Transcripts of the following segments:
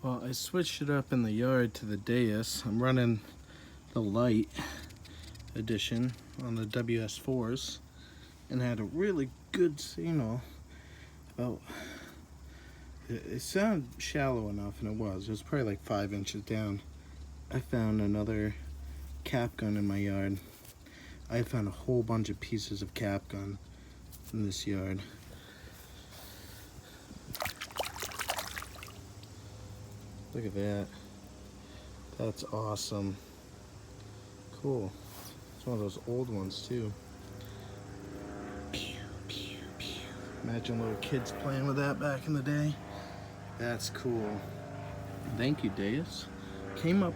Well, I switched it up in the yard to the Deus. I'm running the Lite edition on the WS4s and had a really good signal. About it sounded shallow enough, and it was probably like 5 inches down. I found another cap gun in my yard. I found a whole bunch of pieces of cap gun in this yard. Look at that. That's awesome. Cool. It's one of those old ones too. Pew, pew, pew. Imagine little kids playing with that back in the day. That's cool. Thank you, Deus. Came up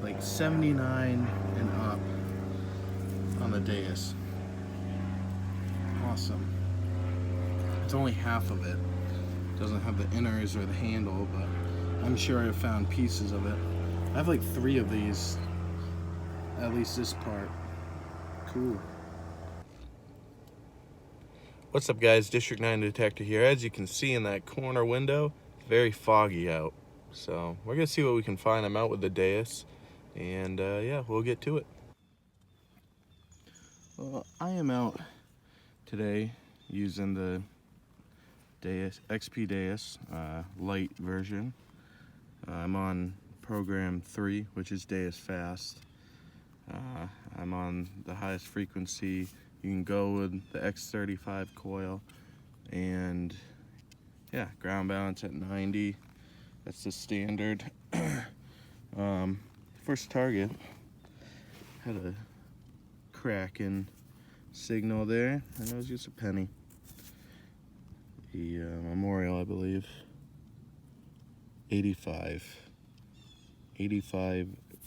like 79 and up on the Deus. Awesome. It's only half of it. Doesn't have the inners or the handle, but I'm sure I found pieces of it. I have like 3 of these, at least this part. Cool. What's up, guys? District 9 Detective here. As you can see in that corner window, it's very foggy out. So we're gonna see what we can find. I'm out with the Deus, and yeah, we'll get to it. Well, I am out today using the Deus, XP Deus Lite version. I'm on program 3, which is Deus Fast. I'm on the highest frequency you can go with the X35 coil, and yeah, ground balance at 90. That's the standard. First target had a cracking signal there, and it was just a penny. The Memorial, I believe. 85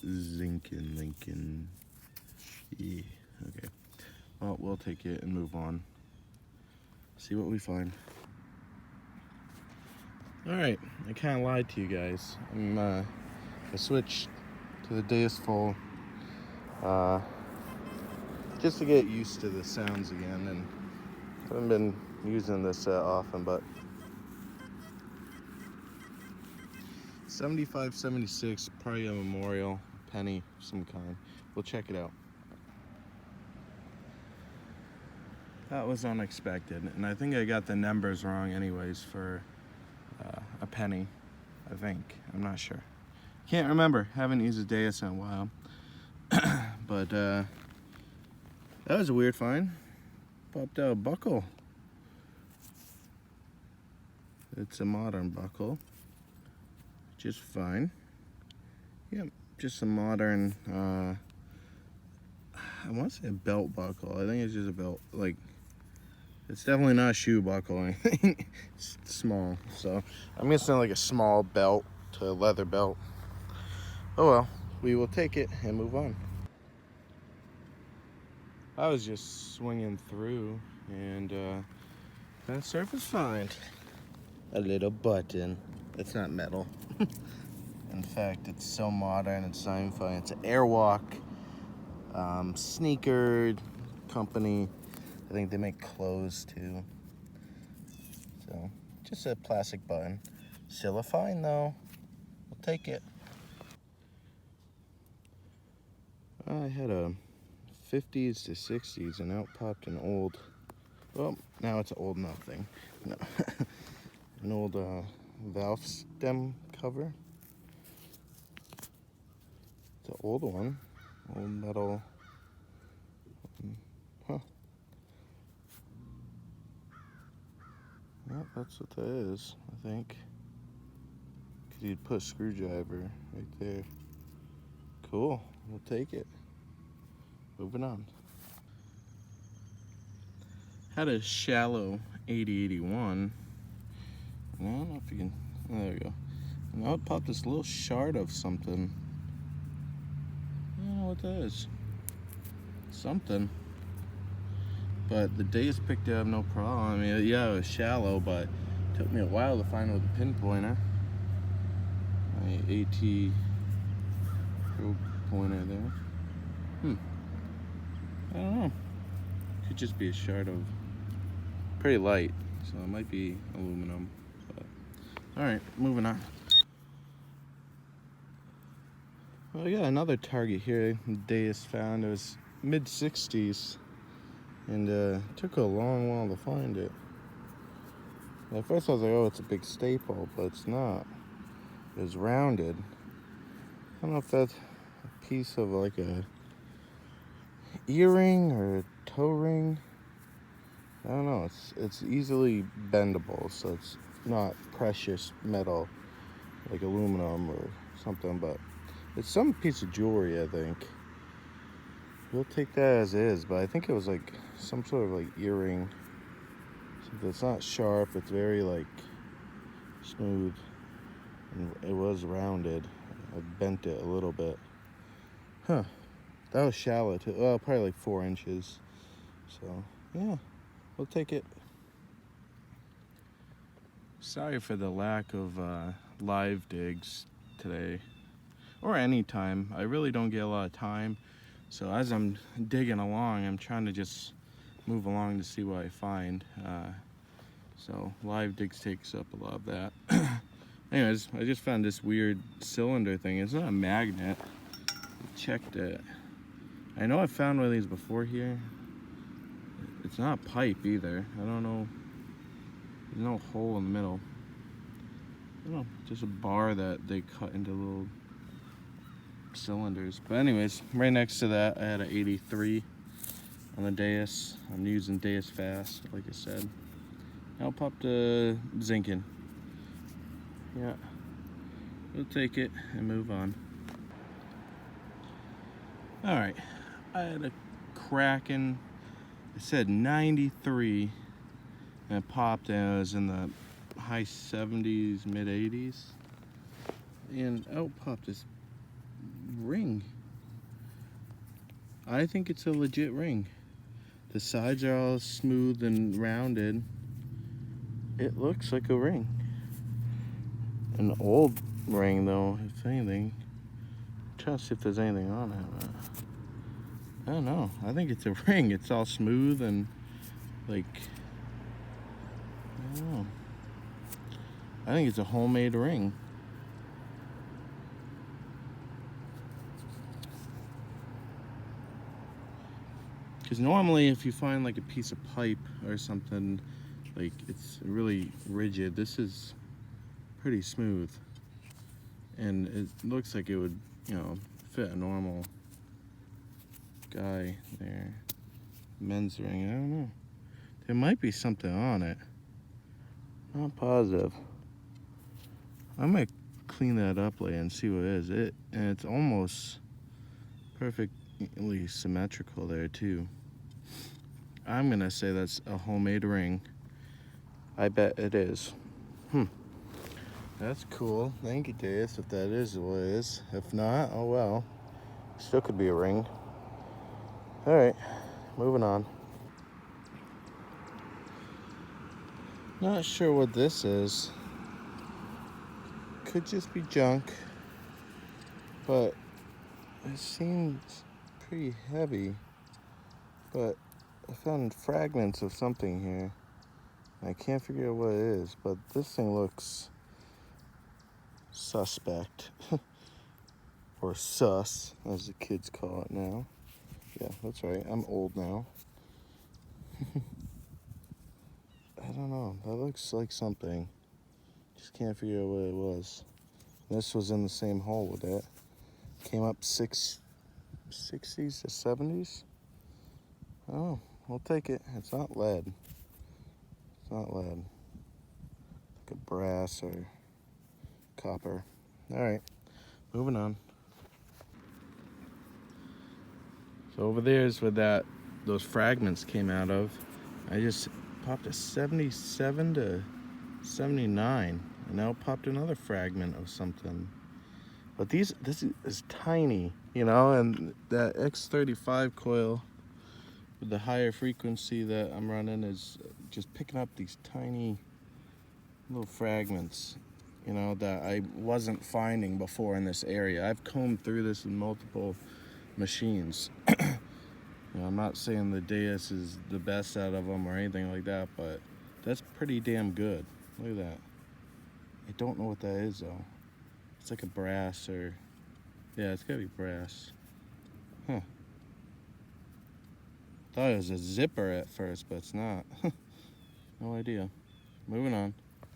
Zinkin Lincoln. Yeah, okay. Well, we'll take it and move on. See what we find. Alright, I kind of lied to you guys. I switched to the Deus Full just to get used to the sounds again, and I haven't been using this often, but 75, 76, probably a Memorial, penny of some kind. We'll check it out. That was unexpected, and I think I got the numbers wrong anyways for a penny, I think. I'm not sure. Can't remember. Haven't used a Deus in a while. But that was a weird find. Popped out a buckle. It's a modern buckle. Just fine. Yep, just a modern, I want to say a belt buckle. I think it's just a belt, like, it's definitely not a shoe buckle or anything. It's small, so I'm guessing like a small belt to a leather belt. Oh well, we will take it and move on. I was just swinging through and that surface find. A little button. It's not metal. In fact, it's so modern, it's not even funny. It's an Airwalk sneaker company. I think they make clothes too. So, just a plastic button. Still a fine though. We'll take it. I had a 50s to 60s, and out popped an old, well, now it's an old nothing. No. An old valve stem cover. It's an old one. Old metal. Huh. Well, that's what that is, I think. Because you'd put a screwdriver right there. Cool. We'll take it. Moving on. Had a shallow 8081. I don't know if you can. Oh, there we go. And now it popped this little shard of something. I don't know what that is. Something. But the Deus picked it up no problem. I mean, yeah, it was shallow, but it took me a while to find it with a pinpointer. My AT probe pointer there. I don't know. Could just be a shard of, pretty light, so it might be aluminum. But all right, moving on. Well, I got another target here Deus found. It was mid-60s, and took a long while to find it. At first I was like, oh, it's a big staple, but it's not. It's rounded. I don't know if that's a piece of like a earring or a toe ring. I don't know. It's easily bendable, so it's not precious metal like aluminum or something, but it's some piece of jewelry, I think. We'll take that as is, but I think it was like some sort of like earring. Something that's not sharp, it's very like smooth, and it was rounded. I bent it a little bit. Huh. That was shallow too. Well, probably like 4 inches. So, yeah, we'll take it. Sorry for the lack of live digs today, or any time. I really don't get a lot of time. So as I'm digging along, I'm trying to just move along to see what I find. So live digs takes up a lot of that. Anyways, I just found this weird cylinder thing. It's not a magnet. I checked it. I know I found one of these before here. It's not a pipe either. I don't know. There's no hole in the middle. I don't know, just a bar that they cut into little cylinders. But anyways, right next to that, I had an 83 on the Deus. I'm using Deus fast, like I said. Now popped a zinkin. Yeah, we'll take it and move on. All right, I had a Kraken. It said 93, and it popped, and it was in the high 70s, mid 80s, and out popped this ring. I think it's a legit ring. The sides are all smooth and rounded. It looks like a ring. An old ring though, if anything. I'm trying to see if there's anything on it. I don't know. I think it's a ring. It's all smooth and like, I don't know. I think it's a homemade ring. Because normally if you find like a piece of pipe or something, like it's really rigid, this is pretty smooth. And it looks like it would, you know, fit a normal guy there. Men's ring, I don't know. There might be something on it. Not positive. I might clean that up later and see what it is. And it's almost perfectly symmetrical there too. I'm gonna say that's a homemade ring. I bet it is. That's cool. Thank you, Deus, if that is what it is. If not, oh well. Still could be a ring. Alright, moving on. Not sure what this is. Could just be junk, but it seems pretty heavy. But I found fragments of something here. I can't figure out what it is, but this thing looks suspect. Or sus, as the kids call it now. Yeah, that's right. I'm old now. I don't know. That looks like something. Just can't figure out what it was. This was in the same hole with it. Came up 60s to 70s. Oh, we'll take it. It's not lead. It's not lead. Like a brass or copper. All right, moving on. So over there is where those fragments came out of. I just popped a 77 to 79, and now popped another fragment of something. But this is tiny, you know, and that X35 coil with the higher frequency that I'm running is just picking up these tiny little fragments, you know, that I wasn't finding before in this area. I've combed through this in multiple machines. You know, I'm not saying the Deus is the best out of them or anything like that, but that's pretty damn good. Look at that. I don't know what that is though. It's like a brass or Yeah, it's gotta be brass. Huh. Thought it was a zipper at first, but it's not. No idea. Moving on.